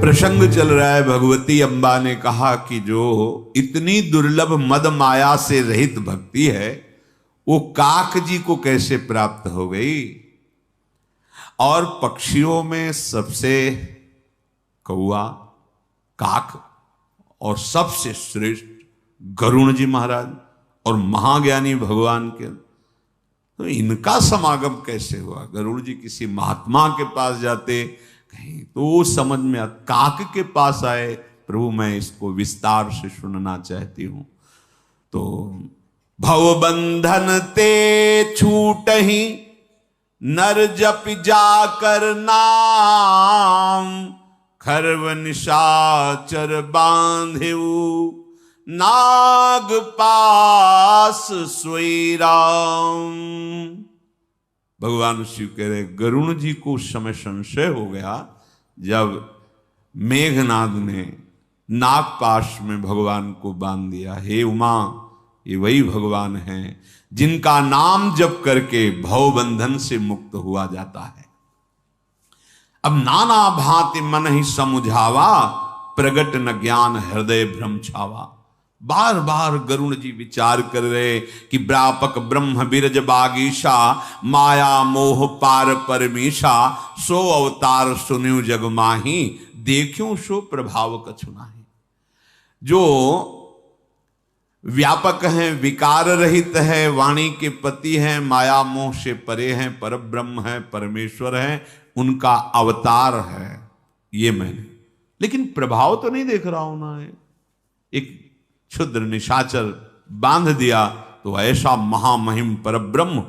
प्रसंग चल रहा है। भगवती अम्बा ने कहा कि जो इतनी दुर्लभ मद माया से रहित भक्ति है वो काक जी को कैसे प्राप्त हो गई। और पक्षियों में सबसे कौआ, काक और सबसे श्रेष्ठ गरुण जी महाराज और महाज्ञानी भगवान के, तो इनका समागम कैसे हुआ। गरुड़ जी किसी महात्मा के पास जाते कहीं तो वो समझ में काक के पास आए, प्रभु मैं इसको विस्तार से सुनना चाहती हूं। तो भवबंधन ते छूट ही नर जप जाकर नाम, खरव निशाचर बांधेऊ नाग पास सोई राम। भगवान शिव कह रहे गरुण जी को उस समय संशय हो गया जब मेघनाद ने नागपाश में भगवान को बांध दिया। हे उमा, ये वही भगवान हैं जिनका नाम जप करके भवबंधन से मुक्त हुआ जाता है। अब नाना भांति मन ही समुझावा, प्रगट न ज्ञान हृदय भ्रम छावा। बार बार गरुण जी विचार कर रहे कि व्यापक ब्रह्म बिरज बागीशा, माया मोह पार परमीशा, सो अवतार सुन्यु जग माही, देखूं सो प्रभाव कछु नाही। जो व्यापक हैं, विकार रहित है, वाणी के पति हैं, माया मोह से परे हैं, पर ब्रह्म है, परमेश्वर है, उनका अवतार है ये मैंने, लेकिन प्रभाव तो नहीं देख रहा हूं ना। एक क्षुद्र निशाचर बांध दिया तो ऐसा महामहिम परब्रह्म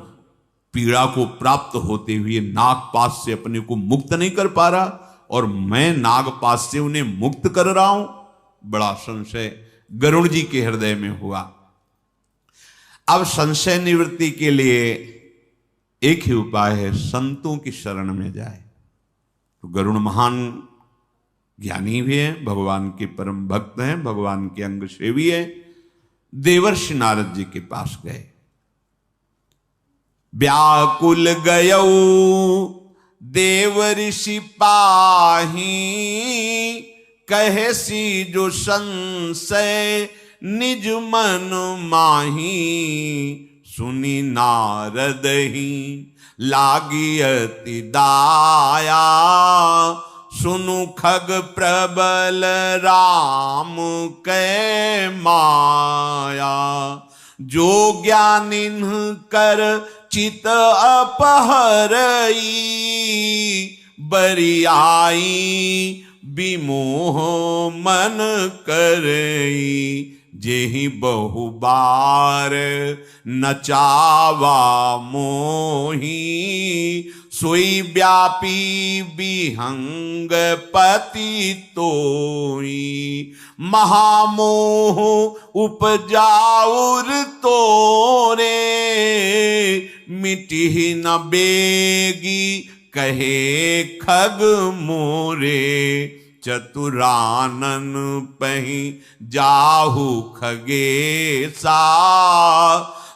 पीड़ा को प्राप्त होते हुए नागपाश से अपने को मुक्त नहीं कर पा रहा, और मैं नागपाश से उन्हें मुक्त कर रहा हूं। बड़ा संशय गरुड़ जी के हृदय में हुआ। अब संशय निवृत्ति के लिए एक ही उपाय है, संतों की शरण में जाए। तो गरुड़ महान ज्ञानी भी है, भगवान के परम भक्त हैं, भगवान के अंग सेवी है। देवर्षि नारद जी के पास गए। व्याकुल गयऊ देव ऋषि पाही, कहे सी जो संशय निज मन माही। सुनी नारद ही लागी अति दाया, सुनु खग प्रबल राम कै माया। जो ज्ञानिन कर चित अपहरई, बरियाई विमोह मन करई। जेहि बहु बार नचावा मोही, सोई व्यापी विहंग पति तोई। महामोह उपजाउर तोरे, मिटि न बेगी कहे खग मोरे। चतुरानन पही जाहु खगेसा,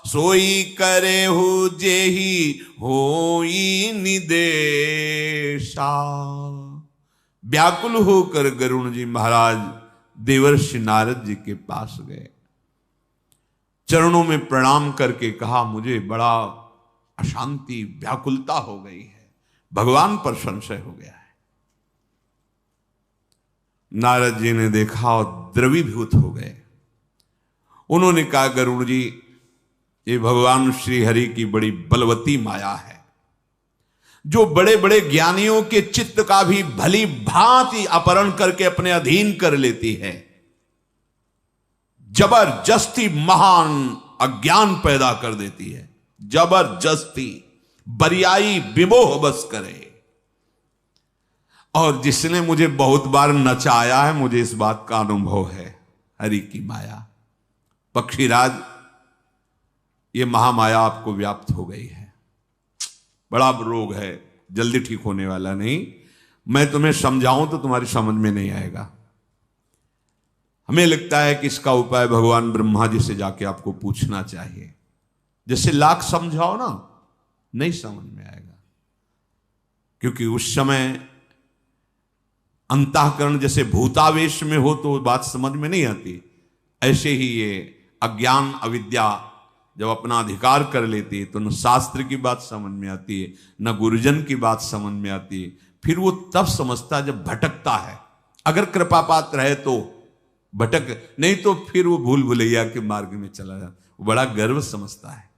सोई करे हु जेहि होई निदेशा। व्याकुल होकर गरुण जी महाराज देवर्षि नारद जी के पास गए, चरणों में प्रणाम करके कहा मुझे बड़ा अशांति व्याकुलता हो गई है, भगवान पर संशय हो गया है। नारद जी ने देखा और द्रवीभूत हो गए। उन्होंने कहा गरुड़ जी, ये भगवान श्री हरि की बड़ी बलवती माया है, जो बड़े बड़े ज्ञानियों के चित्त का भी भली भांति अपहरण करके अपने अधीन कर लेती है। जबरदस्ती महान अज्ञान पैदा कर देती है, जबरदस्ती बरियाई विमोह बस करे। और जिसने मुझे बहुत बार नचाया है, मुझे इस बात का अनुभव है, हरि की माया। पक्षीराज, ये महामाया आपको व्याप्त हो गई है, बड़ा रोग है, जल्दी ठीक होने वाला नहीं। मैं तुम्हें समझाऊं तो तुम्हारी समझ में नहीं आएगा। हमें लगता है कि इसका उपाय भगवान ब्रह्मा जी से जाके आपको पूछना चाहिए। जैसे लाख समझाओ ना, नहीं समझ में आएगा, क्योंकि उस समय अंतःकरण जैसे भूतावेश में हो तो बात समझ में नहीं आती, ऐसे ही ये अज्ञान अविद्या जब अपना अधिकार कर लेती है तो न शास्त्र की बात समझ में आती है, न गुरुजन की बात समझ में आती है। फिर वो तब समझता है जब भटकता है। अगर कृपा पात्र है तो भटक, नहीं तो फिर वो भूल भुलैया के मार्ग में चला जाता। बड़ा गर्व समझता है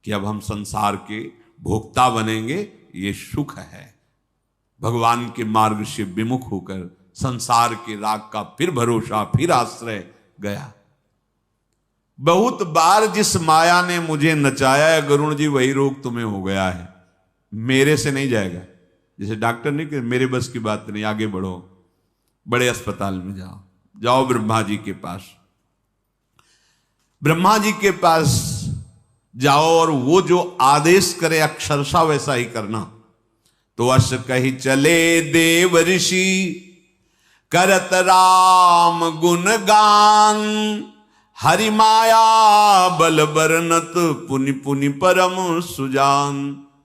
कि अब हम संसार के भोक्ता बनेंगे, ये सुख है। भगवान के मार्ग से विमुख होकर संसार के राग का फिर भरोसा, फिर आश्रय गया। बहुत बार जिस माया ने मुझे नचाया है गरुण जी, वही रोग तुम्हें हो गया है, मेरे से नहीं जाएगा। जैसे डॉक्टर नहीं कि मेरे बस की बात नहीं, आगे बढ़ो, बड़े अस्पताल में जाओ, जाओ ब्रह्मा जी के पास, ब्रह्मा जी के पास जाओ और वो जो आदेश करे अक्षरशा वैसा ही करना। तो अश कही चले देव ऋषि करत राम गुण गान, हरि माया बल बरनत पुनि पुनि परम सुजान।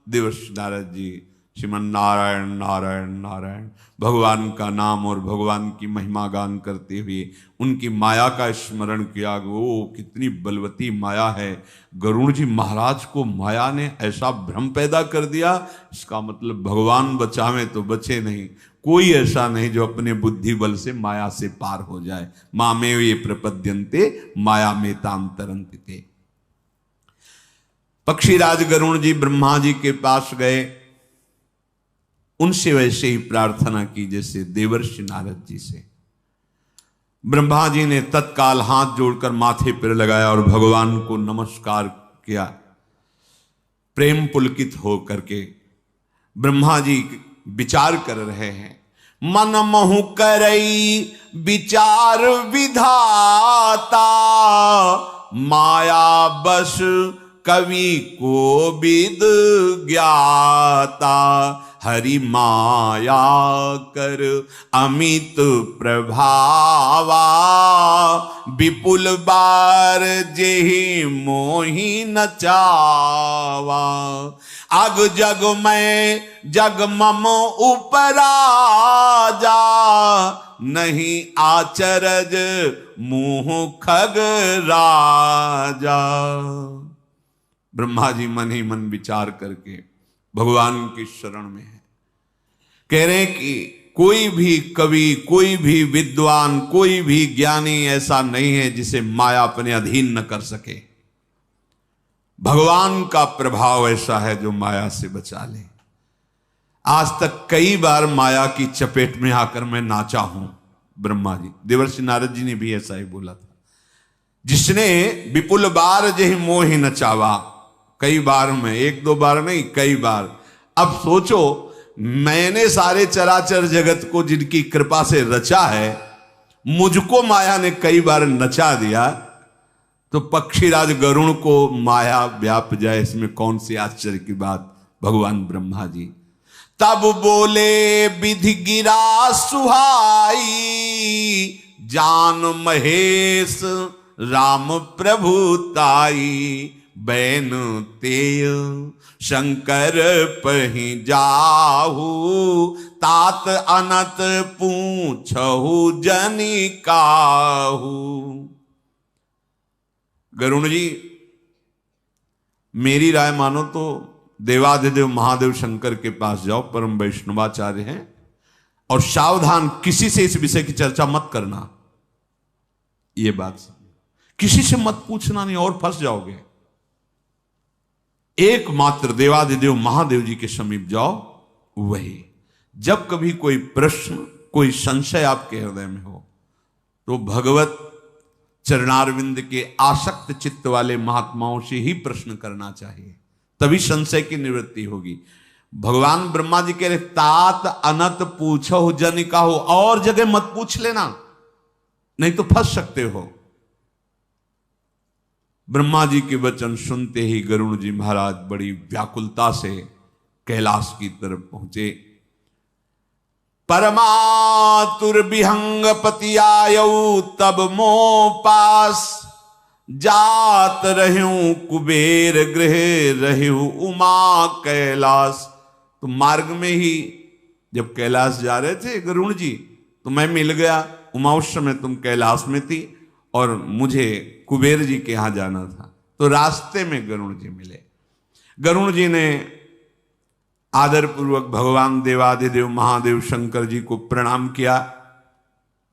देवर्षि नारद जी श्रीमन नारायण नारायण नारायण भगवान का नाम और भगवान की महिमा गान करते हुए उनकी माया का स्मरण किया। वो कितनी बलवती माया है। गरुड़ जी महाराज को माया ने ऐसा भ्रम पैदा कर दिया, इसका मतलब भगवान बचावे तो बचे नहीं, कोई ऐसा नहीं जो अपने बुद्धि बल से माया से पार हो जाए। मामे ये प्रपद्यन्ते माया में ताम तरन्ते। पक्षीराज गरुड़ जी ब्रह्मा जी के पास गए, उनसे वैसे ही प्रार्थना की जैसे देवर्षि नारद जी से। ब्रह्मा जी ने तत्काल हाथ जोड़कर माथे पर लगाया और भगवान को नमस्कार किया। प्रेम पुलकित हो करके ब्रह्मा जी विचार कर रहे हैं। मन महु करई विचार विधाता, माया बस कवि को विद ज्ञाता, हरि माया कर अमित प्रभावा, विपुल बार जेहि मोहि नचावा, अग जग में जग मम उपराजा, नहीं आचरज मुँह खग राजा। ब्रह्मा जी मन ही मन विचार करके भगवान की शरण में है। कह रहे हैं कि कोई भी कवि, कोई भी विद्वान, कोई भी ज्ञानी ऐसा नहीं है जिसे माया अपने अधीन न कर सके। भगवान का प्रभाव ऐसा है जो माया से बचा ले। आज तक कई बार माया की चपेट में आकर मैं नाचा हूं। ब्रह्मा जी, देवर्षि नारद जी ने भी ऐसा ही बोला था। जिसने विपुल बार जहि मोहि नचावा, कई बार में, एक दो बार नहीं, कई बार। अब सोचो, मैंने सारे चराचर जगत को जिनकी कृपा से रचा है, मुझको माया ने कई बार नचा दिया, तो पक्षीराज गरुण को माया व्याप जाए, इसमें कौन सी आश्चर्य की बात। भगवान ब्रह्मा जी तब बोले विधि गिरा सुहाई, जान महेश राम प्रभुताई, बैन तेय शंकर पहि जाहू, तात अनत पूछहु जनि काहू। गरुण जी, मेरी राय मानो तो देवाधिदेव महादेव शंकर के पास जाओ, परम वैष्णवाचार्य हैं, और सावधान, किसी से इस विषय की चर्चा मत करना। ये बात किसी से मत पूछना, नहीं और फंस जाओगे। एकमात्र देवाधिदेव महादेव जी के समीप जाओ, वही। जब कभी कोई प्रश्न, कोई संशय आपके हृदय में हो, तो भगवत चरणारविंद के आसक्त चित्त वाले महात्माओं से ही प्रश्न करना चाहिए, तभी संशय की निवृत्ति होगी। भगवान ब्रह्मा जी कह रहे, तात अनत पूछो जन काहू, और जगह मत पूछ लेना, नहीं तो फंस सकते हो। ब्रह्मा जी के वचन सुनते ही गरुड़ जी महाराज बड़ी व्याकुलता से कैलाश की तरफ पहुंचे। परमातुर विहंग पति आयऊ, तब मोह पास जात रहूं कुबेर गृह रहूं उमा कैलाश। तो मार्ग में ही जब कैलाश जा रहे थे गरुड़ जी, तो मैं मिल गया। उमा उस समय तुम कैलाश में थी और मुझे कुबेर जी के यहां जाना था, तो रास्ते में गरुण जी मिले। गरुण जी ने आदरपूर्वक भगवान देवाधिदेव महादेव शंकर जी को प्रणाम किया,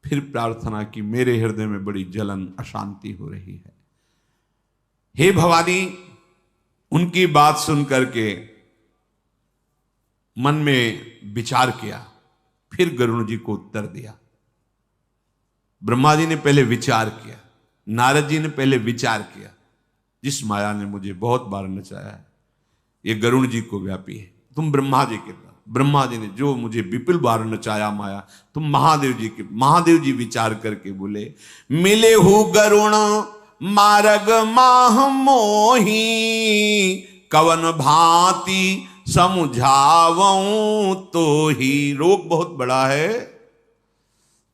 फिर प्रार्थना की, मेरे हृदय में बड़ी जलन अशांति हो रही है, हे भवानी। उनकी बात सुन करके मन में विचार किया, फिर गरुण जी को उत्तर दिया। ब्रह्मा जी ने पहले विचार किया, नारद जी ने पहले विचार किया, जिस माया ने मुझे बहुत बार नचाया है ये गरुण जी को व्यापी है। तुम ब्रह्मा जी के पास, ब्रह्मा जी ने जो मुझे विपुल बार नचाया माया, तुम महादेव जी के। महादेव जी विचार करके बोले, मिले हु गरुण मार्ग माह मोही, कवन भांति समझावऊं तो ही। रोग बहुत बड़ा है,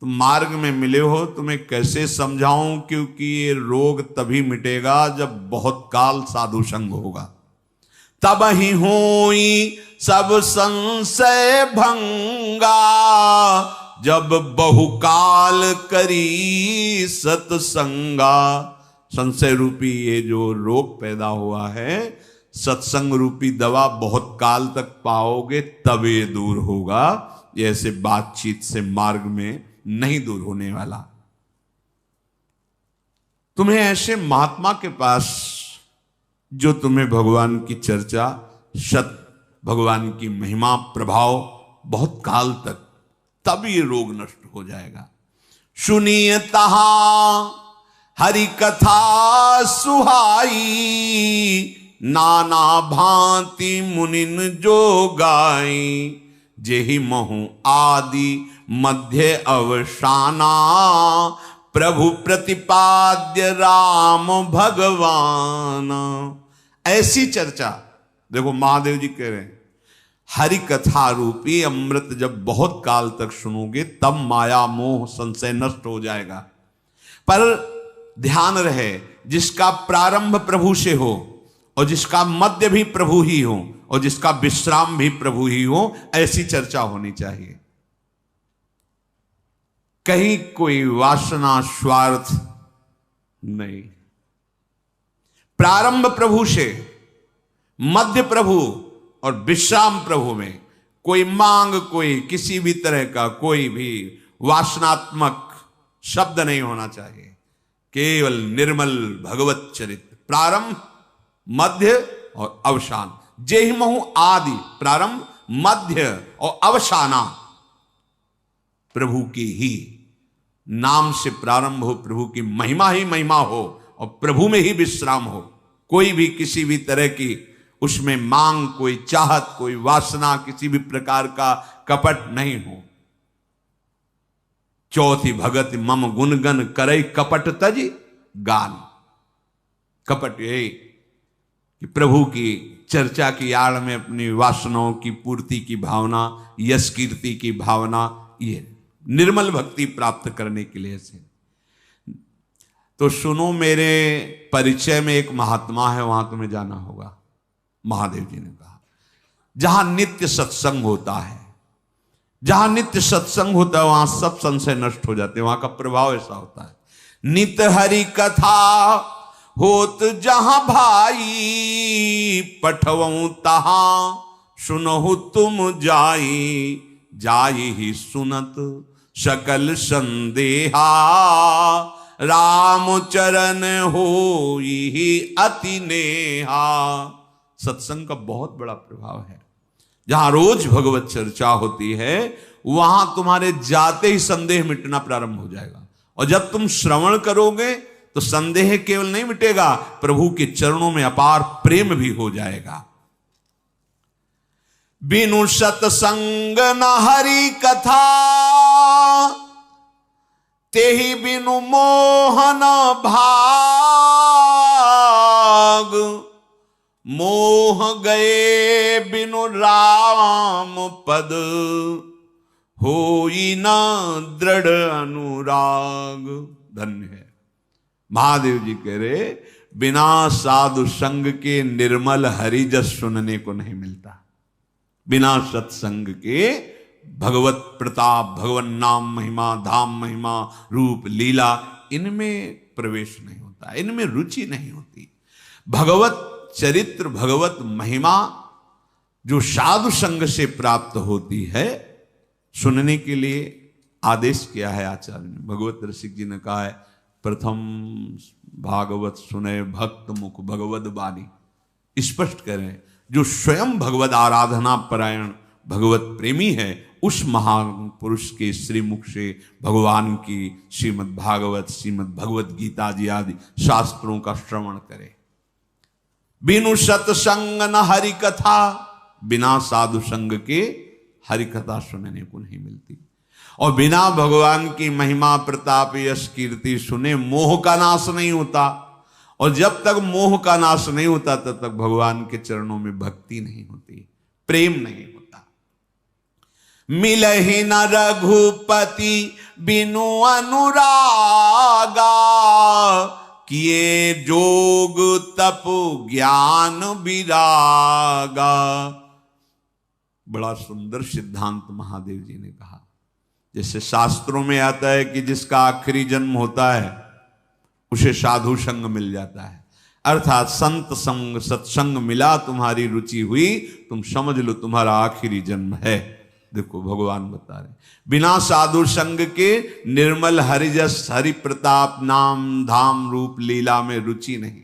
तुम मार्ग में मिले हो, तुम्हें कैसे समझाऊं, क्योंकि ये रोग तभी मिटेगा जब बहुत काल साधु संग होगा, तब ही होई सब संशय भंगा, जब बहुकाल करी सत्संगा। संशय रूपी ये जो रोग पैदा हुआ है, सत्संग रूपी दवा बहुत काल तक पाओगे तब ये दूर होगा, ऐसे बातचीत से मार्ग में नहीं दूर होने वाला। तुम्हें ऐसे महात्मा के पास जो तुम्हें भगवान की चर्चा, सत भगवान की महिमा, प्रभाव बहुत काल तक, तब ये रोग नष्ट हो जाएगा। सुनिए तहा हरि कथा सुहाई, नाना भांति मुनिन जो गाई, जेहि महु आदि मध्य अवसाना, प्रभु प्रतिपाद्य राम भगवान। ऐसी चर्चा, देखो महादेव जी कह रहे हैं, हरि कथा रूपी अमृत जब बहुत काल तक सुनोगे तब माया मोह संशय नष्ट हो जाएगा। पर ध्यान रहे, जिसका प्रारंभ प्रभु से हो और जिसका मध्य भी प्रभु ही हो और जिसका विश्राम भी प्रभु ही हो, ऐसी चर्चा होनी चाहिए। कहीं कोई वासना स्वार्थ नहीं। प्रारंभ प्रभु से, मध्य प्रभु और विश्राम प्रभु में कोई मांग, कोई किसी भी तरह का कोई भी वासनात्मक शब्द नहीं होना चाहिए। केवल निर्मल भगवत चरित्र, प्रारंभ मध्य और अवसान। जेहि महु आदि, प्रारंभ मध्य और अवसाना प्रभु की ही नाम से प्रारंभ हो, प्रभु की महिमा ही महिमा हो और प्रभु में ही विश्राम हो। कोई भी किसी भी तरह की उसमें मांग, कोई चाहत, कोई वासना, किसी भी प्रकार का कपट नहीं हो। चौथी भगत मम गुणगन करई कपट तज गान। कपट यही कि प्रभु की चर्चा की आड़ में अपनी वासनाओं की पूर्ति की भावना, यश कीर्ति की भावना, ये निर्मल भक्ति प्राप्त करने के लिए से। तो सुनो, मेरे परिचय में एक महात्मा है, वहां तुम्हें जाना होगा। महादेव जी ने कहा, जहां नित्य सत्संग होता है, जहां नित्य सत्संग होता है, वहां सब संशय नष्ट हो जाते हैं। वहां का प्रभाव ऐसा होता है। नित हरि कथा होत जहां भाई, पठवऊं तहां सुनहु तुम जाई, जाई ही सुनत सकल संदेहा, राम चरण होई अति नेहा। सत्संग का बहुत बड़ा प्रभाव है। जहां रोज भगवत चर्चा होती है, वहां तुम्हारे जाते ही संदेह मिटना प्रारंभ हो जाएगा। और जब तुम श्रवण करोगे तो संदेह केवल नहीं मिटेगा, प्रभु के चरणों में अपार प्रेम भी हो जाएगा। बिनु सत्संग न हरि कथा, तेहि बिनु मोहन भाग, मोह गए बिनु राम पद, होई न दृढ़ अनुराग। धन्य है। महादेव जी कह रहे, बिना साधु संग के निर्मल हरि जस सुनने को नहीं मिलता। बिना सत्संग के भगवत प्रताप, भगवन नाम महिमा, धाम महिमा, रूप लीला, इनमें प्रवेश नहीं होता, इनमें रुचि नहीं होती। भगवत चरित्र, भगवत महिमा जो साधु संग से प्राप्त होती है, सुनने के लिए आदेश किया है आचार्य ने। भगवत रसिक जी ने कहा है, प्रथम भागवत सुने भक्त मुख भगवत बानी। स्पष्ट करें, जो स्वयं भगवत आराधना परायण भगवत प्रेमी है, उस महान पुरुष के श्रीमुख से भगवान की श्रीमद् भागवत, श्रीमद् भगवत गीता जी आदि शास्त्रों का श्रवण करे। बिनु सत्संग न हरि कथा, बिना साधु संग के हरि कथा सुनने को नहीं मिलती। और बिना भगवान की महिमा, प्रताप, यश, कीर्ति सुने मोह का नाश नहीं होता। और जब तक मोह का नाश नहीं होता तब तक भगवान के चरणों में भक्ति नहीं होती, प्रेम नहीं होता। मिलहि न रघुपति बिनु अनुरागा, किए जोग तप ज्ञान विरागा। बड़ा सुंदर सिद्धांत महादेव जी ने कहा। जैसे शास्त्रों में आता है कि जिसका आखिरी जन्म होता है उसे साधु संग मिल जाता है, अर्थात संत संग, सत्संग मिला, तुम्हारी रुचि हुई, तुम समझ लो तुम्हारा आखिरी जन्म है। देखो भगवान बता रहे, बिना साधु संग के निर्मल हरिजस, हरि प्रताप, नाम धाम रूप लीला में रुचि नहीं।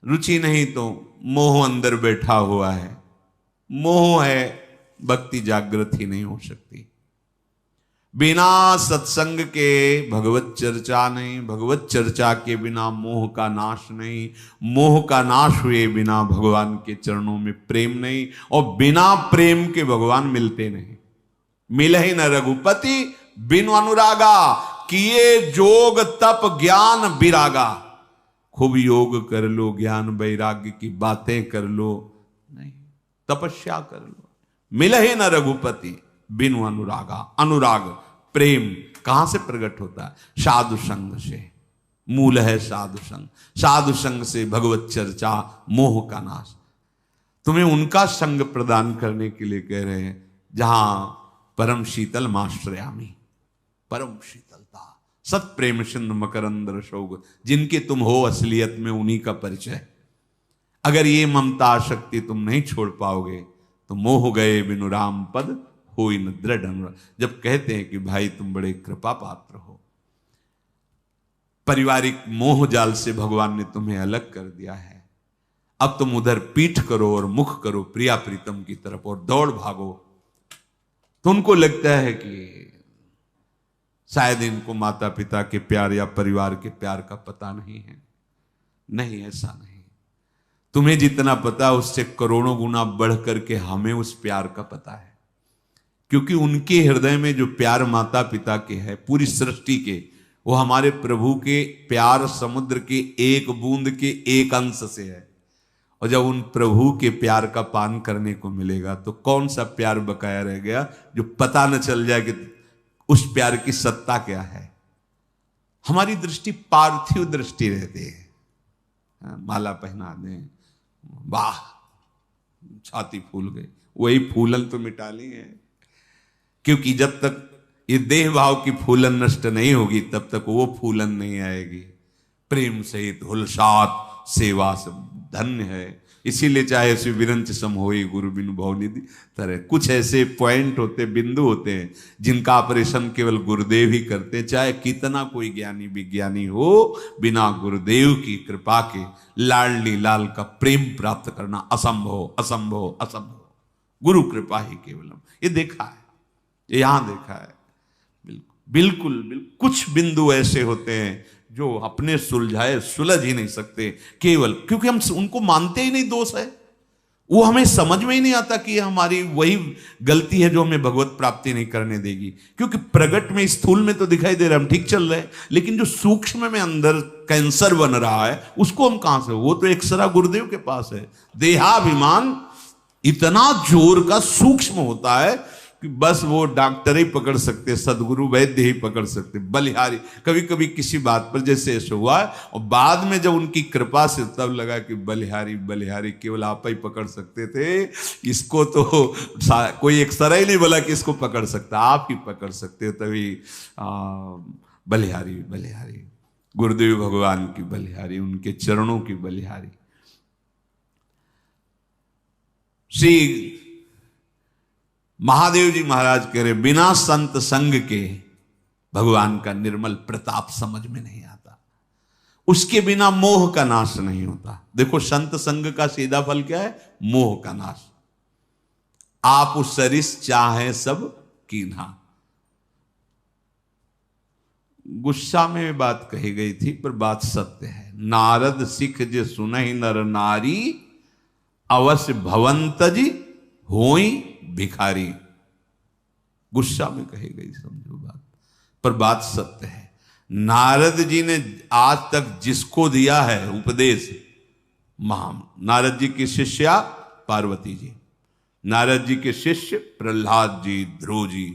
रुचि नहीं तो मोह अंदर बैठा हुआ है, मोह है, भक्ति जागृत ही नहीं हो सकती। बिना सत्संग के भगवत चर्चा नहीं, भगवत चर्चा के बिना मोह का नाश नहीं, मोह का नाश हुए बिना भगवान के चरणों में प्रेम नहीं, और बिना प्रेम के भगवान मिलते नहीं। मिलहि न रघुपति बिनु अनुरागा, किए जोग तप ज्ञान विरागा। खूब योग कर लो, ज्ञान वैराग्य की बातें कर लो, नहीं, तपस्या कर लो। मिलहि न रघुपति बिनु अनुरागा। अनुराग, प्रेम कहां से प्रकट होता है? साधु संग से। मूल है साधु संग। साधु संग से भगवत चर्चा, मोह का नाश। तुम्हें उनका संग प्रदान करने के लिए कह रहे हैं जहां परम शीतल माश्रयामी, परम शीतलता, सत प्रेम सिंधु मकरंद रसोग, जिनके तुम हो असलियत में उन्हीं का परिचय। अगर ये ममता शक्ति तुम नहीं छोड़ पाओगे तो मोह गए बिनु राम पद होई न दृढ़ अनुराग। जब कहते हैं कि भाई तुम बड़े कृपा पात्र हो, पारिवारिक मोह जाल से भगवान ने तुम्हें अलग कर दिया है, अब तुम उधर पीठ करो और मुख करो प्रिया प्रीतम की तरफ और दौड़ भागो, तो उनको लगता है कि शायद इनको माता पिता के प्यार या परिवार के प्यार का पता नहीं है। नहीं, ऐसा नहीं। तुम्हें जितना पता उससे करोड़ों गुना बढ़ करके हमें उस प्यार का पता है, क्योंकि उनके हृदय में जो प्यार माता पिता के है, पूरी सृष्टि के, वो हमारे प्रभु के प्यार समुद्र के एक बूंद के एक अंश से है। और जब उन प्रभु के प्यार का पान करने को मिलेगा तो कौन सा प्यार बकाया रह गया जो पता न चल जाए कि उस प्यार की सत्ता क्या है। हमारी दृष्टि पार्थिव दृष्टि रहती है। माला पहना दें, वाह छाती फूल गई, वही फूलन तो मिटा ली है, क्योंकि जब तक ये देह भाव की फूलन नष्ट नहीं होगी तब तक वो फूलन नहीं आएगी। प्रेम सहित हुलसात सेवा से धन्य है। इसीलिए चाहे श्री विरंच सम होई गुरु बिनु भवनिधि तरह, कुछ ऐसे पॉइंट होते, बिंदु होते हैं जिनका ऑपरेशन केवल गुरुदेव ही करते हैं। चाहे कितना कोई ज्ञानी विज्ञानी हो, बिना गुरुदेव की कृपा के लाडली लाल का प्रेम प्राप्त करना असंभव, असंभव, असंभव। गुरु कृपा ही केवलम। ये देखा है, ये यहां देखा है। बिल्कुल बिल्कुल कुछ बिंदु ऐसे होते हैं जो अपने सुलझाए सुलझ ही नहीं सकते, केवल क्योंकि हम उनको मानते ही नहीं दोष है। वो हमें समझ में ही नहीं आता कि हमारी वही गलती है जो हमें भगवत प्राप्ति नहीं करने देगी। क्योंकि प्रगट में स्थूल में तो दिखाई दे रहा है हम ठीक चल रहे हैं, लेकिन जो सूक्ष्म में अंदर कैंसर बन रहा है उसको हम कहां से, वो तो एक्सरा गुरुदेव के पास है। देहाभिमान इतना जोर का सूक्ष्म होता है कि बस वो डॉक्टर ही पकड़ सकते, सदगुरु वैद्य ही पकड़ सकते, बलिहारी। कभी कभी किसी बात पर जैसे ऐसे हुआ और बाद में जब उनकी कृपा से तब लगा कि बलिहारी बलिहारी केवल आप ही पकड़ सकते थे, इसको तो कोई एक सरा ही नहीं बोला कि इसको पकड़ सकता, आप ही पकड़ सकते हो। तभी बलिहारी बलिहारी, गुरुदेव भगवान की बलिहारी, उनके चरणों की बलिहारी। श्री महादेव जी महाराज कह रहे, बिना संत संग के भगवान का निर्मल प्रताप समझ में नहीं आता, उसके बिना मोह का नाश नहीं होता। देखो संत संग का सीधा फल क्या है? मोह का नाश। आप उस सरिस चाहे सब कीन्हा। गुस्सा में बात कही गई थी पर बात सत्य है। नारद सिख जे सुनहि नर नारी, अवश्य भवंतजी होई भिखारी। गुस्सा में कही गई समझो बात, पर बात सत्य है। नारद जी ने आज तक जिसको दिया है उपदेश, नारद जी की शिष्या पार्वती जी, नारद जी के शिष्य प्रहलाद जी, ध्रुव जी।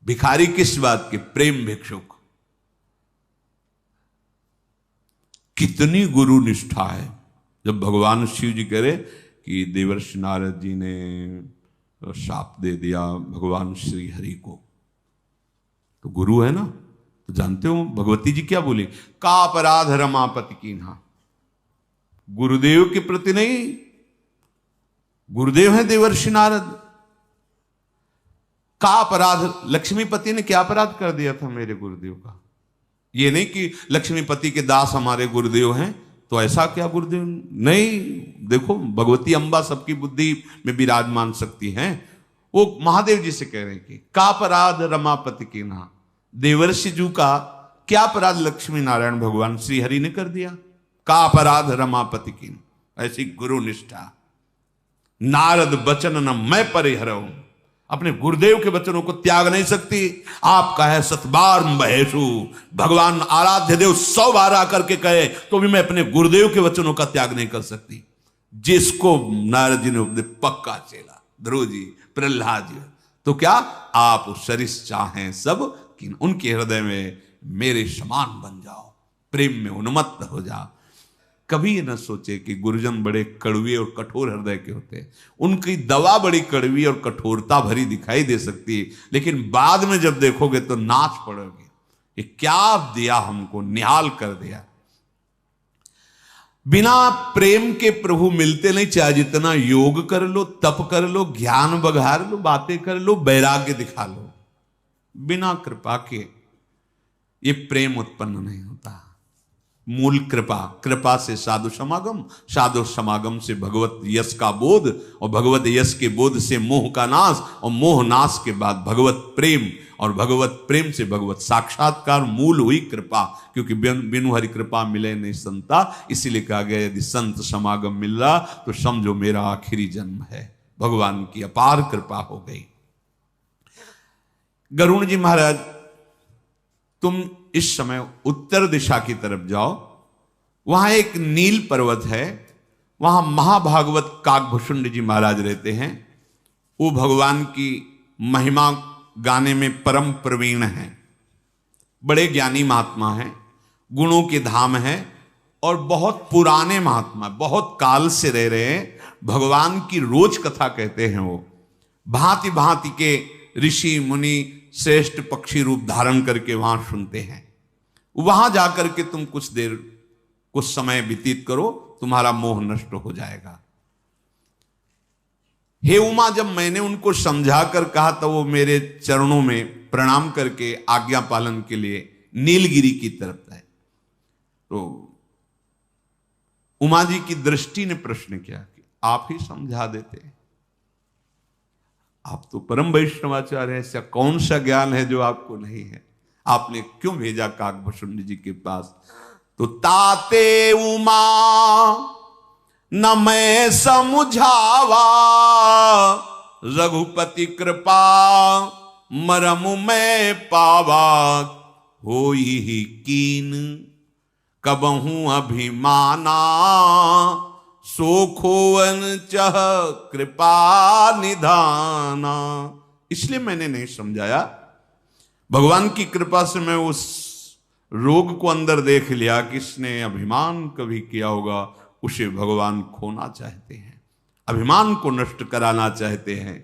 भिखारी किस बात के? प्रेम भिक्षुक। कितनी गुरु निष्ठा है। जब भगवान शिव जी कह रहे कि देवर्षि नारद जी ने शाप दे दिया भगवान श्री हरि को, तो गुरु है ना, तो जानते हो भगवती जी क्या बोली? का अपराध रमापति कीन्हा। गुरुदेव के प्रति नहीं, गुरुदेव है देवर्षि नारद। का अपराध, लक्ष्मीपति ने क्या अपराध कर दिया था मेरे गुरुदेव का? ये नहीं कि लक्ष्मीपति के दास हमारे गुरुदेव हैं तो ऐसा क्या गुरुदेव नहीं। देखो भगवती अम्बा सबकी बुद्धि में विराजमान सकती हैं। वो महादेव जी से कह रहे हैं कि का अपराध रमापति कीन्हा। देवर्षि जू का क्या अपराध लक्ष्मी नारायण भगवान श्री हरि ने कर दिया? का अपराध रमापति कीन्हा। ऐसी गुरु निष्ठा। नारद बचन न मैं परिहरऊं, अपने गुरुदेव के वचनों को त्याग नहीं सकती। आप कहे सतबार महेशु, भगवान आराध्य देव 100 बार आकर के कहे तो भी मैं अपने गुरुदेव के वचनों का त्याग नहीं कर सकती। जिसको नारद जी ने उपदेश, पक्का चेला ध्रुव जी, प्रहलाद जी। तो क्या आप सरिस चाहें सब कि उनके हृदय में मेरे समान बन जाओ, प्रेम में उन्मत्त हो जाओ। कभी ये न सोचे कि गुरुजन बड़े कड़वे और कठोर हृदय के होते हैं। उनकी दवा बड़ी कड़वी और कठोरता भरी दिखाई दे सकती है, लेकिन बाद में जब देखोगे तो नाच पड़ोगे, ये क्या दिया हमको, निहाल कर दिया। बिना प्रेम के प्रभु मिलते नहीं, चाहे जितना योग कर लो, तप कर लो, ज्ञान बघार लो, बातें कर लो, वैराग्य दिखा लो, बिना कृपा के ये प्रेम उत्पन्न नहीं होता। मूल कृपा, कृपा से साधु समागम, साधु समागम से भगवत यश का बोध, और भगवत यश के बोध से मोह का नाश, और मोह नाश के बाद भगवत प्रेम, और भगवत प्रेम से भगवत साक्षात्कार। मूल हुई कृपा, क्योंकि बिनु हरि कृपा मिले नहीं संता। इसीलिए कहा गया यदि संत समागम मिल रहा तो समझो मेरा आखिरी जन्म है। भगवान की अपार कृपा हो गई। गरुण जी महाराज, तुम इस समय उत्तर दिशा की तरफ जाओ, वहां एक नील पर्वत है, वहां महाभागवत काकभूषुंड जी महाराज रहते हैं। वो भगवान की महिमा गाने में परम प्रवीण हैं, बड़े ज्ञानी महात्मा हैं, गुणों के धाम हैं, और बहुत पुराने महात्मा, बहुत काल से रह रहे हैं। भगवान की रोज कथा कहते हैं वो। भांति भांति के ऋषि मुनि श्रेष्ठ पक्षी रूप धारण करके वहां सुनते हैं। वहां जाकर के तुम कुछ देर, कुछ समय व्यतीत करो, तुम्हारा मोह नष्ट हो जाएगा। हे उमा, जब मैंने उनको समझा कर कहा तो वो मेरे चरणों में प्रणाम करके आज्ञा पालन के लिए नीलगिरी की तरफ आए। तो उमा जी की दृष्टि ने प्रश्न किया कि आप ही समझा देते, आप तो परम वैष्णवाचार्य हैं, ऐसा कौन सा ज्ञान है जो आपको नहीं है? आपने क्यों भेजा काकभूषुंड जी के पास? तो ताते उमा न मैं समझावा, रघुपति कृपा मरम में पावा, होई ही कीन कबहू अभिमाना, सोखोवन चह कृपा निधाना। इसलिए मैंने नहीं समझाया। भगवान की कृपा से मैं उस रोग को अंदर देख लिया कि इसने अभिमान कभी किया होगा, उसे भगवान खोना चाहते हैं, अभिमान को नष्ट कराना चाहते हैं।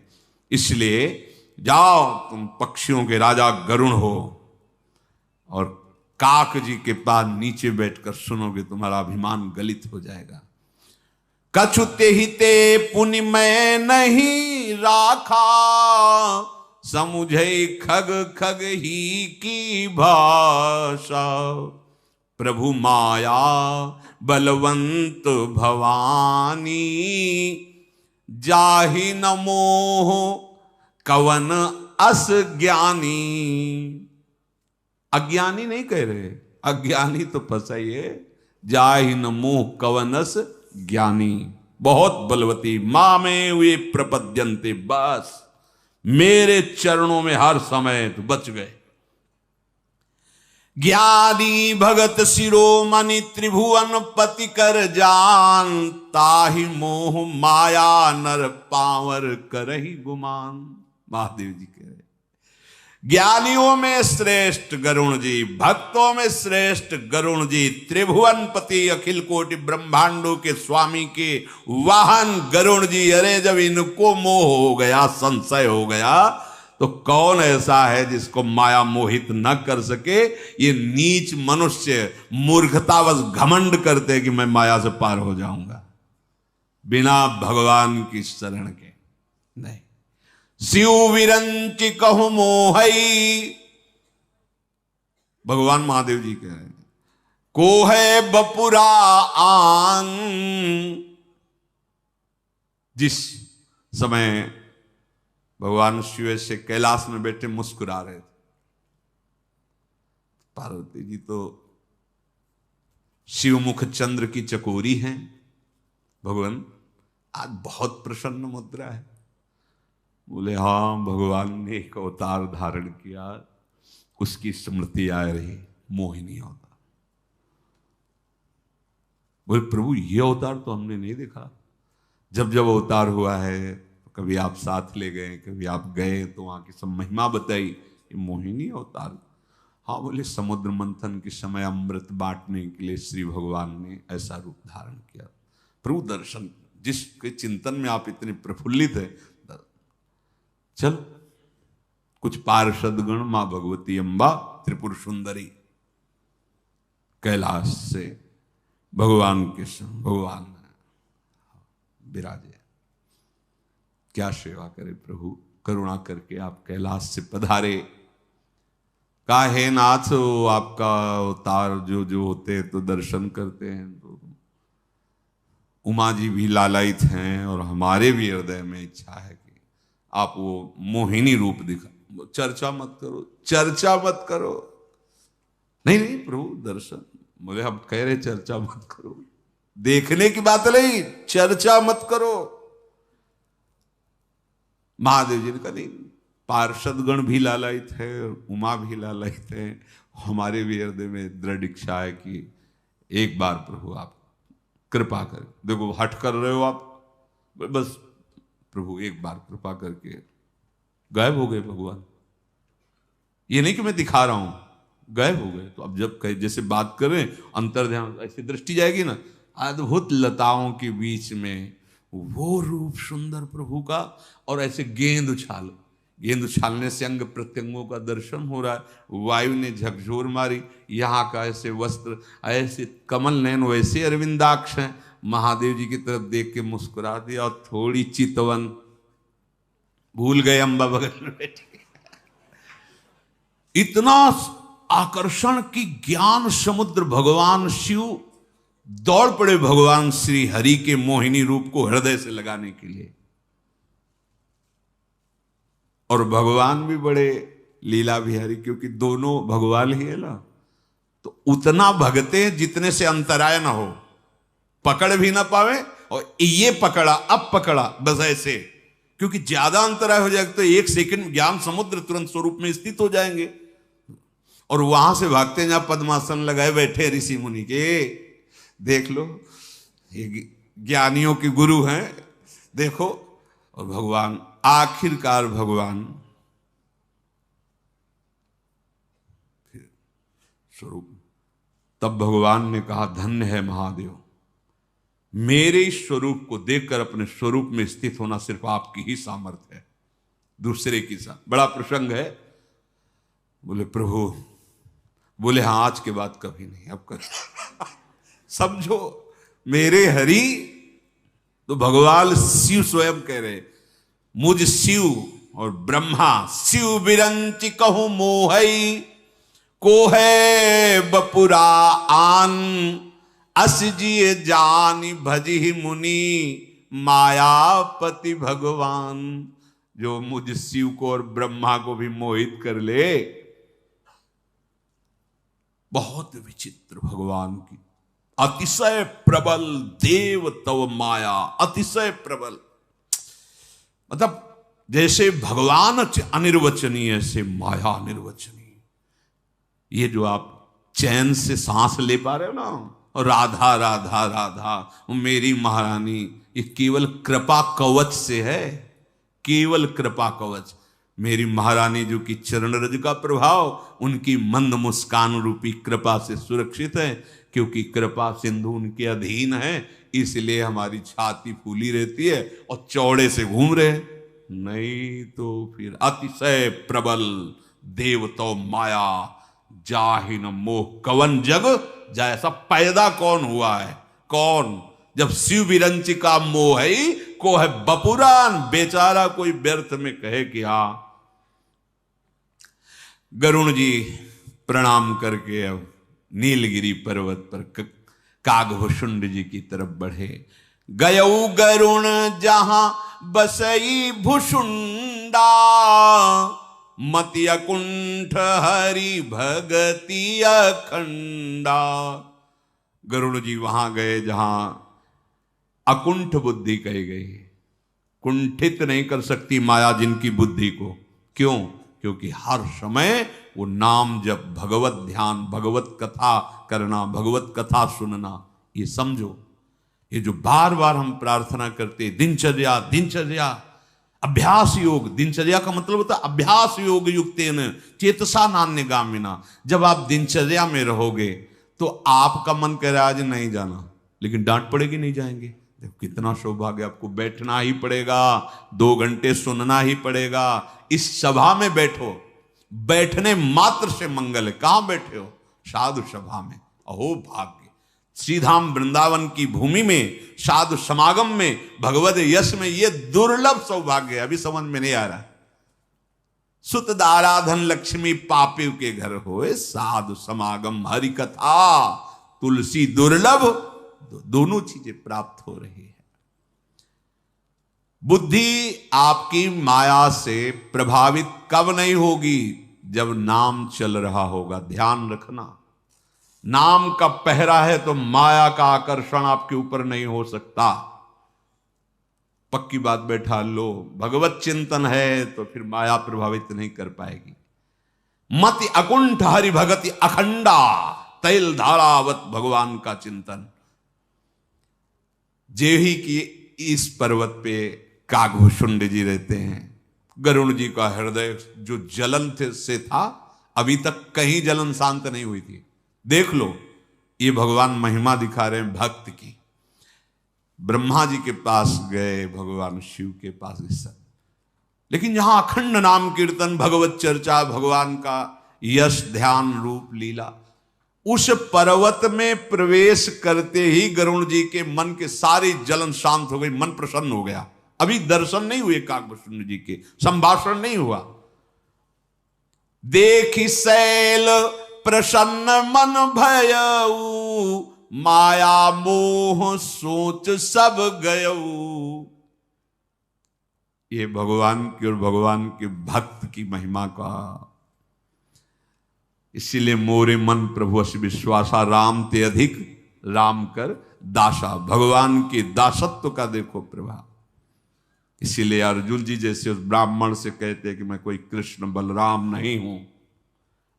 इसलिए जाओ, तुम पक्षियों के राजा गरुण हो और काक जी के पास नीचे बैठकर सुनोगे, तुम्हारा अभिमान गलित हो जाएगा। कछु तेहिते पुनि मैं नहीं राखा, समुझे खग खग ही की भाषा। प्रभु माया बलवंत भवानी, जाहि न मोह कवन अस ज्ञानी। अज्ञानी नहीं कह रहे, अज्ञानी तो फंसा ही है। जाहि न मोह कवनस ज्ञानी, बहुत बलवती। मां में वे प्रपद्यंते, बस मेरे चरणों में हर समय तो बच गए। ज्ञानी भगत शिरोमणि त्रिभुवन पति कर जान, ताहि मोह माया नर पावर करहि गुमान। महादेव जी कह रहे, ज्ञानियों में श्रेष्ठ गरुण जी, भक्तों में श्रेष्ठ गरुण जी, त्रिभुवन पति अखिल कोटि ब्रह्मांडों के स्वामी के वाहन गरुण जी। अरे जब इनको मोह हो गया, संशय हो गया, तो कौन ऐसा है जिसको माया मोहित न कर सके। ये नीच मनुष्य मूर्खतावश घमंड करते कि मैं माया से पार हो जाऊंगा, बिना भगवान की शरण के नहीं। शिव विरंचि कहु मोहई, भगवान महादेव जी कह रहे हैं, को है बपुरा आन। जिस समय भगवान शिव से कैलाश में बैठे मुस्कुरा रहे थे, पार्वती जी तो शिवमुख चंद्र की चकोरी हैं। भगवान आज बहुत प्रसन्न मुद्रा है। बोले हाँ, भगवान ने एक अवतार धारण किया, उसकी स्मृति आ रही, मोहिनी अवतार। बोले प्रभु ये अवतार तो हमने नहीं देखा। जब जब अवतार हुआ है, कभी आप साथ ले गए, कभी आप गए तो वहां की सब महिमा बताई, ये मोहिनी अवतार। हाँ, बोले समुद्र मंथन के समय अमृत बांटने के लिए श्री भगवान ने ऐसा रूप धारण किया। प्रभु दर्शन, जिसके चिंतन में आप इतने प्रफुल्लित है, चल कुछ पार्षद गण मां भगवती अम्बा त्रिपुर सुंदरी कैलाश से भगवान के संग भगवान विराजे। क्या सेवा करे प्रभु, करुणा करके आप कैलाश से पधारे। काहे नाथ, आपका अवतार जो जो होते हैं तो दर्शन करते हैं, तो उमा जी भी लालायित हैं और हमारे भी हृदय में इच्छा है कि आप वो मोहिनी रूप दिखा। चर्चा मत करो, चर्चा मत करो। नहीं नहीं प्रभु दर्शन, बोले हम कह रहे चर्चा मत करो, देखने की बात नहीं, चर्चा मत करो। महादेव जी ने कहा नहीं, पार्षद गण भी लालायित है, उमा भी लालायित है, हमारे भी हृदय में दृढ़ इच्छा है कि एक बार प्रभु आप कृपा करें। देखो हट कर रहे हो आप, बस प्रभु एक बार कृपा करके। गायब हो गए भगवान। ये नहीं कि मैं दिखा रहा हूं, गायब हो गए। तो अब जब कहे जैसे बात कर रहे हैं, अंतर ध्यान ऐसी दृष्टि जाएगी ना, अद्भुत लताओं के बीच में वो रूप सुंदर प्रभु का, और ऐसे गेंद उछाल, गेंद उछालने से अंग प्रत्यंगों का दर्शन हो रहा है। वायु ने झकझोर मारी, यहाँ का ऐसे वस्त्र, ऐसे कमल नयन, वैसे अरविंदाक्ष हैं। महादेव जी की तरफ देख के मुस्कुरा दिया और थोड़ी चितवन, भूल गए अम्बा बगल में बैठी। इतना आकर्षण की ज्ञान समुद्र भगवान शिव दौड़ पड़े भगवान श्री हरि के मोहिनी रूप को हृदय से लगाने के लिए। और भगवान भी बड़े लीला विहारी, क्योंकि दोनों भगवान ही है ना, तो उतना भगते जितने से अंतराय ना हो, पकड़ भी ना पावे, और ये पकड़ा अब पकड़ा बस ऐसे, क्योंकि ज्यादा अंतराय हो जाएगा तो एक सेकंड ज्ञान समुद्र तुरंत स्वरूप में स्थित हो जाएंगे। और वहां से भागते जहां पद्मासन लगाए बैठे ऋषि मुनि के, देख लो ये ज्ञानियों के गुरु हैं, देखो। और भगवान आखिरकार भगवान फिर स्वरूप, तब भगवान ने कहा धन्य है महादेव, मेरे स्वरूप को देखकर अपने स्वरूप में स्थित होना सिर्फ आपकी ही सामर्थ्य है, दूसरे की साथ। बड़ा प्रसंग है। बोले प्रभु, बोले हाँ आज के बाद कभी नहीं, अब कर समझो मेरे हरि। तो भगवान शिव स्वयं कह रहे, मुझ शिव और ब्रह्मा शिव बिरंच कहूं मोहई, को है बपुरा आन, अस जिए जानी भजी मुनि मायापति भगवान। जो मुझ शिव को और ब्रह्मा को भी मोहित कर ले, बहुत विचित्र भगवान की अतिशय प्रबल देव तव माया, अतिशय प्रबल। मतलब जैसे भगवान अनिर्वचनीय, ऐसे माया अनिर्वचनीय। ये जो आप चैन से सांस ले पा रहे हो ना, और राधा राधा राधा मेरी महारानी, ये केवल कृपा कवच से है, केवल कृपा कवच। मेरी महारानी जो कि चरण रज का प्रभाव उनकी मंद मुस्कान रूपी कृपा से सुरक्षित है, क्योंकि कृपा सिंधु उनके अधीन है, इसलिए हमारी छाती फूली रहती है और चौड़े से घूम रहे। नहीं तो फिर अतिशय प्रबल देव तो माया, जाहि न मोह कवन जग, जैसा पैदा कौन हुआ है, कौन? जब शिव विरंची का मोह है, को है बपुरान। बेचारा कोई व्यर्थ में कहे कि हाँ। गरुण जी प्रणाम करके अब नीलगिरी पर्वत पर कागभुषुंड जी की तरफ बढ़े। गयऊ गरुण जहां बसई भुषुंडा, मति अकुंठ हरि भगति अखंडा। गरुड़ जी वहां गए जहां अकुंठ बुद्धि कही गई, कुंठित नहीं कर सकती माया जिनकी बुद्धि को। क्यों? क्योंकि हर समय वो नाम जप, भगवत ध्यान, भगवत कथा करना, भगवत कथा सुनना। ये समझो, ये जो बार बार हम प्रार्थना करते, दिनचर्या दिनचर्या अभ्यास योग। दिनचर्या का मतलब होता है अभ्यास योग युक्तेन चेतसा नान्यगामिना। जब आप दिनचर्या में रहोगे तो आपका मन कह रहा है आज नहीं जाना, लेकिन डांट पड़ेगी नहीं जाएंगे। देखो कितना सौभाग्य, आपको बैठना ही पड़ेगा, 2 घंटे सुनना ही पड़ेगा। इस सभा में बैठो, बैठने मात्र से मंगल है। कहां बैठे हो? साधु सभा में। अहो भाग्य! श्रीधाम वृंदावन की भूमि में, साधु समागम में, भगवत यश में, ये दुर्लभ सौभाग्य है। अभी समझ में नहीं आ रहा। सुत दाराधन लक्ष्मी पापिव के घर होए, साधु समागम हरि कथा तुलसी दुर्लभ, दोनों चीजें प्राप्त हो रही है। बुद्धि आपकी माया से प्रभावित कब नहीं होगी? जब नाम चल रहा होगा। ध्यान रखना, नाम का पहरा है तो माया का आकर्षण आपके ऊपर नहीं हो सकता। पक्की बात बैठा लो। भगवत चिंतन है तो फिर माया प्रभावित नहीं कर पाएगी। मति अकुंठ हरि भगति अखंडा, तैल धारावत भगवान का चिंतन। जेही की इस पर्वत पे कागभुषुंड जी रहते हैं। गरुण जी का हृदय जो जलन से था, अभी तक कहीं जलन शांत नहीं हुई थी। देख लो, ये भगवान महिमा दिखा रहे हैं भक्त की। ब्रह्मा जी के पास गए, भगवान शिव के पास गए, लेकिन यहां अखंड नाम कीर्तन, भगवत चर्चा, भगवान का यश, ध्यान, रूप, लीला। उस पर्वत में प्रवेश करते ही गरुण जी के मन के सारी जलन शांत हो गई, मन प्रसन्न हो गया। अभी दर्शन नहीं हुए कागभूषण जी के, संभाषण नहीं हुआ। देखी शैल प्रसन्न मन भयऊ, माया मोह सोच सब गयऊ। ये भगवान की और भगवान के भक्त की महिमा का। इसीलिए मोरे मन प्रभु अस विश्वासा, राम ते अधिक राम कर दासा। भगवान के दासत्व का देखो प्रभाव। इसीलिए अर्जुन जी जैसे उस ब्राह्मण से कहते हैं कि मैं कोई कृष्ण बलराम नहीं हूं,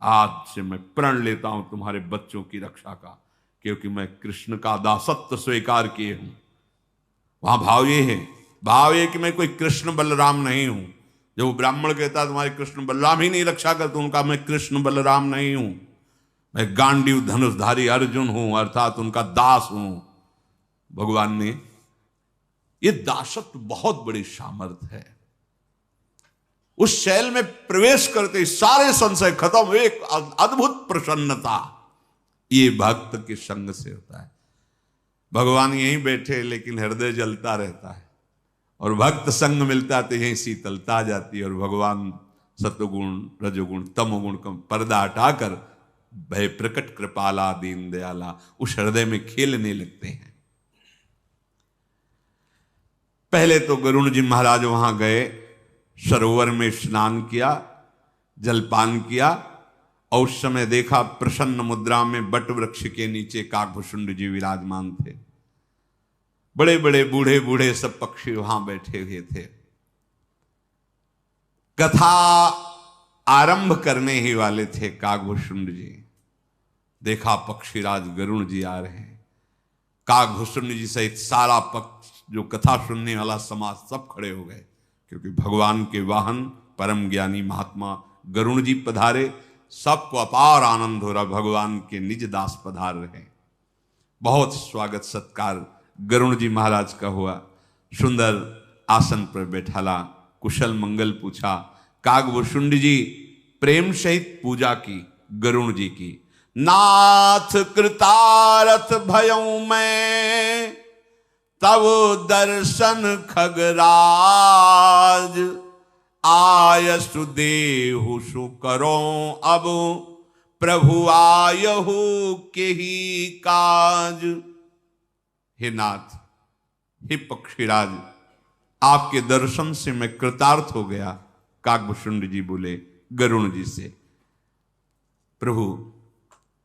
आज से मैं प्रण लेता हूं तुम्हारे बच्चों की रक्षा का, क्योंकि मैं कृष्ण का दासत्व स्वीकार किए हूं। वहां भाव ये है, भाव ये कि मैं कोई कृष्ण बलराम नहीं हूं। जब वो ब्राह्मण कहता तुम्हारे कृष्ण बलराम ही नहीं रक्षा करते, उनका मैं कृष्ण बलराम नहीं हूं, मैं गांडीव धनुषधारी अर्जुन हूं, अर्थात उनका दास हूं। भगवान ने ये दासत्व बहुत बड़ी सामर्थ्य है। उस शैल में प्रवेश करते सारे संशय खत्म, एक अद्भुत प्रसन्नता ये भक्त के संग से होता है। भगवान यहीं बैठे लेकिन हृदय जलता रहता है, और भक्त संग मिलता तो यहीं शीतलता आ जाती है, और भगवान सत्वगुण रजोगुण तमोगुण का पर्दा हटाकर भय प्रकट कृपाला दीन दयाला उस हृदय में खेलने लगते हैं। पहले तो गरुण जी महाराज वहां गए, सरोवर में स्नान किया, जलपान किया, और उस समय देखा प्रसन्न मुद्रा में वट वृक्ष के नीचे काकभूषुंड जी विराजमान थे। बड़े बड़े बूढ़े बूढ़े सब पक्षी वहां बैठे हुए थे। कथा आरंभ करने ही वाले थे काकभूषुंड जी। देखा पक्षीराज गरुण जी आ रहे हैं। काकभूषुंड जी सहित सारा पक्ष जो कथा सुनने वाला समाज सब खड़े हो गए, क्योंकि भगवान के वाहन परम ज्ञानी महात्मा गरुण जी पधारे। सबको अपार आनंद हो रहा, भगवान के निज दास पधार रहे। बहुत स्वागत सत्कार गरुण जी महाराज का हुआ। सुंदर आसन पर बैठाला, कुशल मंगल पूछा। काकभूषुंड जी प्रेम सहित पूजा की गरुण जी की। नाथ कृतारथ भयऊ मैं तब दर्शन खगराज, आयसु देहु सु करो अब प्रभु आयहु के ही काज। हे नाथ, हे पक्षीराज, आपके दर्शन से मैं कृतार्थ हो गया। काकभूषुंड जी बोले गरुण जी से, प्रभु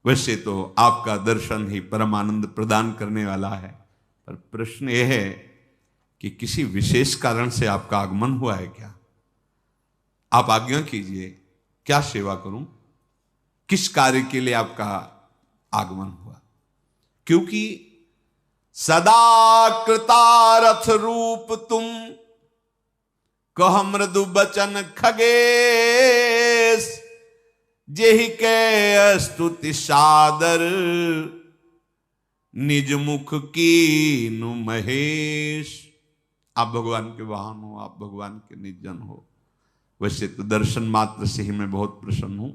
वैसे तो आपका दर्शन ही परमानंद प्रदान करने वाला है, पर प्रश्न यह है कि किसी विशेष कारण से आपका आगमन हुआ है क्या? आप आज्ञा कीजिए, क्या सेवा करूं? किस कार्य के लिए आपका आगमन हुआ? क्योंकि सदा कृतारथ रूप तुम, कह मृदु बचन खगेश, जेहि के स्तुति सादर, निज मुख कीनु महेश। आप भगवान के वाहन हो, आप भगवान के निज जन हो। वैसे तो दर्शन मात्र से ही मैं बहुत प्रसन्न हूं,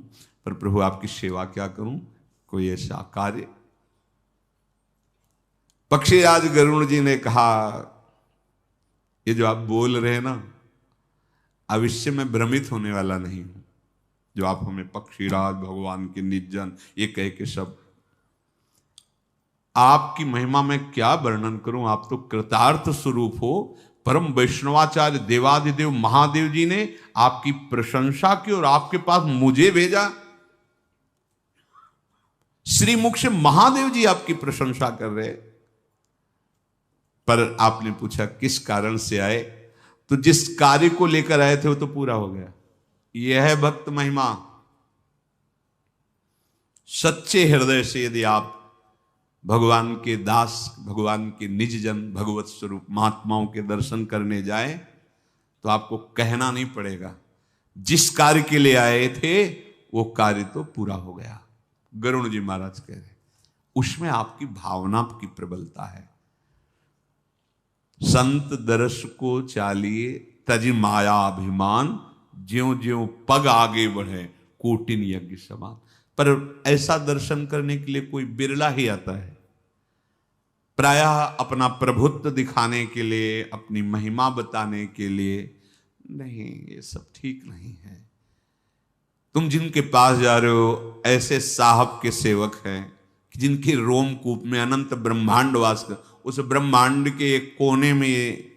पर प्रभु आपकी सेवा क्या करूं? कोई ऐसा कार्य? पक्षीराज गरुण जी ने कहा, ये जो आप बोल रहे हैं ना, अब इससे मैं भ्रमित होने वाला नहीं हूं। जो आप हमें पक्षीराज भगवान के निज जन ये कह के सब, आपकी महिमा में क्या वर्णन करूं? आप तो कृतार्थ स्वरूप हो। परम वैष्णवाचार्य देवाधिदेव महादेव जी ने आपकी प्रशंसा की और आपके पास मुझे भेजा। श्रीमुख से महादेव जी आपकी प्रशंसा कर रहे। पर आपने पूछा किस कारण से आए, तो जिस कार्य को लेकर आए थे वो तो पूरा हो गया। यह है भक्त महिमा। सच्चे हृदय से यदि आप भगवान के दास, भगवान के निज जन, भगवत स्वरूप महात्माओं के दर्शन करने जाए, तो आपको कहना नहीं पड़ेगा, जिस कार्य के लिए आए थे वो कार्य तो पूरा हो गया। गरुण जी महाराज कह रहे, उसमें आपकी भावना की प्रबलता है। संत दर्श को चालिए तज माया अभिमान, ज्यों ज्यों पग आगे बढ़े कोटिन यज्ञ समान। पर ऐसा दर्शन करने के लिए कोई बिरला ही आता है। प्रायः अपना प्रभुत्व दिखाने के लिए, अपनी महिमा बताने के लिए नहीं, ये सब ठीक नहीं है। तुम जिनके पास जा रहे हो ऐसे साहब के सेवक हैं जिनके रोमकूप में अनंत ब्रह्मांड वास कर, उस ब्रह्मांड के एक कोने में,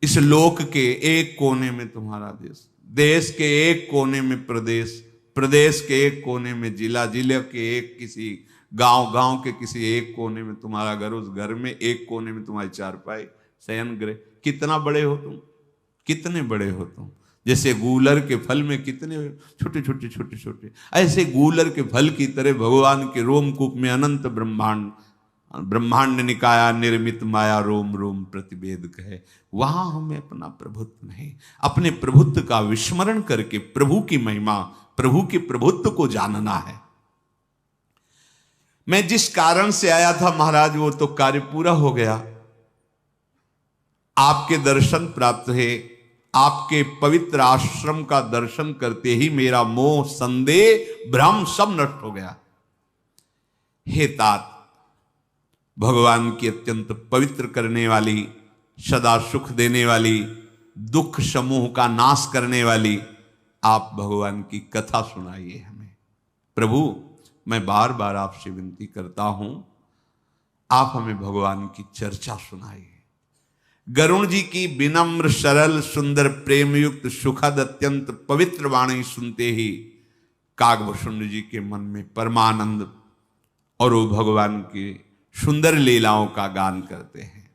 इस लोक के एक कोने में तुम्हारा देश, देश के एक कोने में प्रदेश, प्रदेश के एक कोने में जिला, जिले के एक किसी गांव, गांव के किसी एक कोने में तुम्हारा घर, उस घर में एक कोने में तुम्हारी चारपाई, शयन गृह। कितना बड़े हो तुम, कितने बड़े हो तुम। जैसे गूलर के फल में कितने छोटे छोटे छोटे छोटे, ऐसे गूलर के फल की तरह भगवान के रोमकूप में अनंत ब्रह्मांड ब्रह्मांड निकाया निर्मित माया रोम रोम प्रतिवेद कहे। वहां हमें अपना प्रभुत्व नहीं, अपने प्रभुत्व का विस्मरण करके प्रभु की महिमा, प्रभु के प्रभुत्व को जानना है। मैं जिस कारण से आया था महाराज वो तो कार्य पूरा हो गया। आपके दर्शन प्राप्त है, आपके पवित्र आश्रम का दर्शन करते ही मेरा मोह संदेह भ्रम सब नष्ट हो गया। हे तात, भगवान की अत्यंत पवित्र करने वाली, सदा सुख देने वाली, दुख समूह का नाश करने वाली आप भगवान की कथा सुनाइए हमें। प्रभु मैं बार बार आपसे विनती करता हूं, आप हमें भगवान की चर्चा सुनाइए। गरुण जी की विनम्र सरल सुंदर प्रेम युक्त सुखद अत्यंत पवित्र वाणी सुनते ही कागभूषण जी के मन में परमानंद और वो भगवान की सुंदर लीलाओं का गान करते हैं।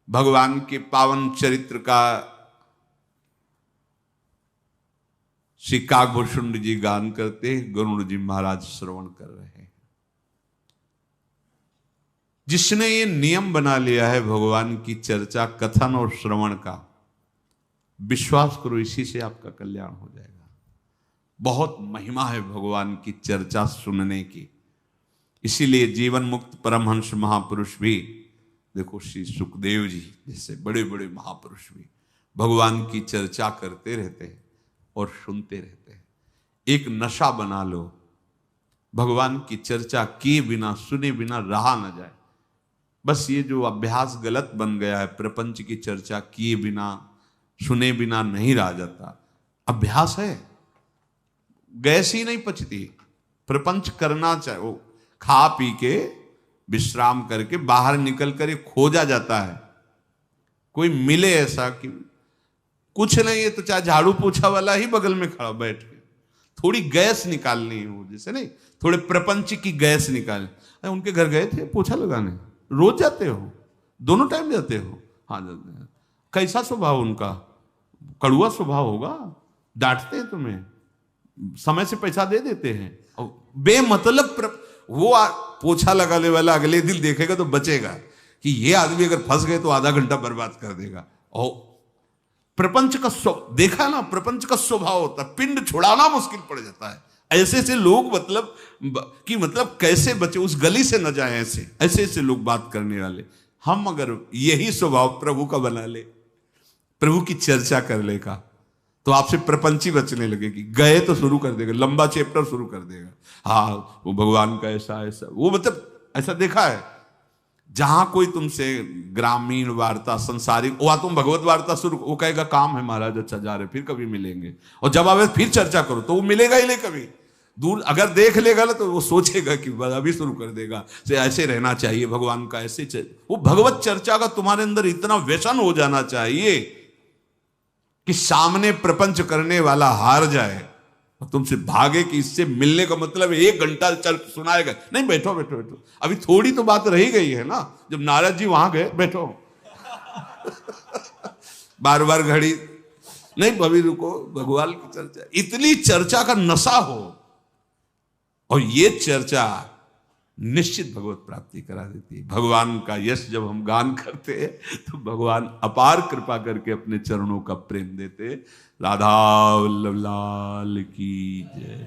भगवान के पावन चरित्र का श्री कागभूषण जी गान करते हैं, गरुण जी महाराज श्रवण कर रहे हैं। जिसने ये नियम बना लिया है भगवान की चर्चा कथन और श्रवण का, विश्वास करो इसी से आपका कल्याण हो जाएगा। बहुत महिमा है भगवान की चर्चा सुनने की। इसीलिए जीवन मुक्त परमहंस महापुरुष भी, देखो श्री सुखदेव जी जैसे बड़े बड़े महापुरुष भी भगवान की चर्चा करते रहते हैं और सुनते रहते हैं। एक नशा बना लो, भगवान की चर्चा किए बिना सुने बिना रहा न जाए। बस ये जो अभ्यास गलत बन गया है, प्रपंच की चर्चा किए बिना सुने बिना नहीं रहा जाता, अभ्यास है, गैस ही नहीं पचती। प्रपंच करना चाहिए, खा पी के विश्राम करके बाहर निकल कर ये खोजा जाता है। कोई मिले ऐसा कि कुछ नहीं है तो चाहे झाड़ू पोछा वाला ही बगल में खड़ा बैठ के थोड़ी गैस निकालनी हो, जैसे नहीं थोड़े प्रपंच की गैस निकाल। उनके घर गए थे पोछा लगाने, रोज जाते हो? दोनों टाइम जाते हो? हाँ जाते हैं। कैसा स्वभाव उनका? कड़ुआ स्वभाव होगा, डांटते हैं तुम्हें, समय से पैसा दे देते हैं और बेमतलब वो पोछा लगाने वाला अगले दिन देखेगा तो बचेगा कि ये आदमी अगर फंस गए तो आधा घंटा बर्बाद कर देगा। और प्रपंच का देखा ना, प्रपंच का स्वभाव होता है, पिंड छुड़ाना मुश्किल पड़ जाता है। ऐसे ऐसे लोग मतलब कैसे बचे, उस गली से न जाए, ऐसे ऐसे लोग बात करने वाले। हम अगर यही स्वभाव प्रभु का बना ले, प्रभु की चर्चा कर ले का, तो आपसे प्रपंची बचने लगेगी। गए तो शुरू कर देगा, लंबा चैप्टर शुरू कर देगा। हाँ वो भगवान का ऐसा ऐसा, वो मतलब ऐसा देखा है जहां कोई तुमसे ग्रामीण वार्ता संसारिक, वह तुम भगवत वार्ता शुरू, वो कहेगा काम है महाराज, अच्छा जा रहे, फिर कभी मिलेंगे। और जब आवे फिर चर्चा करो तो वो मिलेगा ही नहीं कभी। दूर अगर देख लेगा ना तो वो सोचेगा कि अभी शुरू कर देगा, से ऐसे रहना चाहिए भगवान का, ऐसे वो भगवत चर्चा का तुम्हारे अंदर इतना व्यसन हो जाना चाहिए कि सामने प्रपंच करने वाला हार जाए और तुमसे भागे कि इससे मिलने का मतलब 1 घंटा चल सुनाएगा। नहीं, बैठो बैठो बैठो, अभी थोड़ी तो बात रही गई है ना। जब नारद जी वहां गए, बैठो बार बार घड़ी नहीं, अभी रुको, भगवान की चर्चा, इतनी चर्चा का नशा हो और ये चर्चा निश्चित भगवत प्राप्ति करा देती है। भगवान का यश जब हम गान करते हैं तो भगवान अपार कृपा करके अपने चरणों का प्रेम देते। राधा वल्लभ लाल की जय।